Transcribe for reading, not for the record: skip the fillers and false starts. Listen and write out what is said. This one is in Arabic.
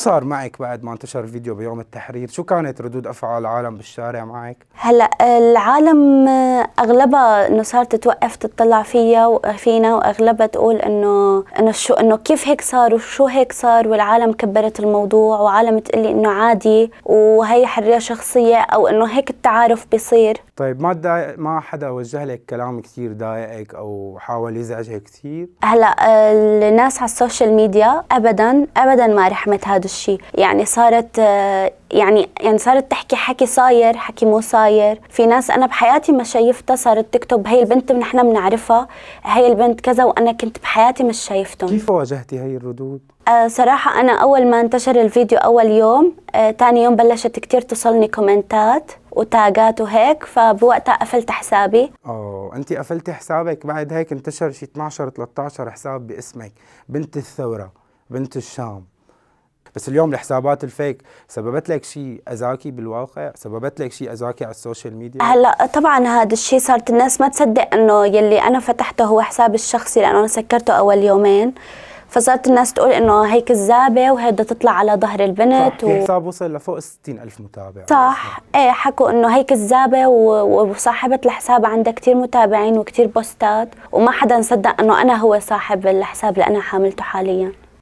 صار معك بعد ما انتشر الفيديو بيوم التحرير؟ شو كانت ردود أفعال العالم بالشارع معك؟ هلا العالم اغلبها انه صارت توقف تطلع فينا، واغلبها تقول انه كيف هيك صار وشو هيك صار، والعالم كبرت الموضوع، وعالم تقلي انه عادي وهي حرية شخصية، او انه هيك التعارف بيصير. طيب ما حدا وجه لك كلام كثير ضايقك او حاول يزعجك كثير؟ هلا الناس على السوشيال ميديا ابدا ابدا ما رحمت هذا الشيء، يعني صارت يعني صارت تحكي حكي صاير حكي مو صاير. في ناس انا بحياتي ما شايفتها صارت تكتب هي البنت نحن بنعرفها، هي البنت كذا، وانا كنت بحياتي مش شايفتهم. كيف واجهتي هي الردود؟ صراحة أنا أول ما انتشر الفيديو أول يوم، تاني يوم بلشت كتير تصلني كومنتات وتاجات وهيك، فبوقتها قفلت حسابي. أنت قفلتي حسابك بعد هيك انتشر شي 12 13 حساب باسمك، بنت الثورة، بنت الشام. بس اليوم الحسابات الفيك سببت لك شيء أذاكي بالواقع؟ سببت لك شيء أذاكي على السوشيال ميديا؟ هلا طبعا هذا الشيء صارت الناس ما تصدق انه يلي انا فتحته هو حسابي الشخصي، لانه انا سكرته اول يومين، فصارت الناس تقول انه هي كذابه وهي بدها تطلع على ظهر البنت. في حساب وصل لفوق 60,000 متابع. صح، ايه حكوا انه هي كذابه، وصاحبه الحساب عندها كثير متابعين وكثير بوستات، وما حدا صدق انه انا هو صاحب الحساب اللي انا حاملته حاليا.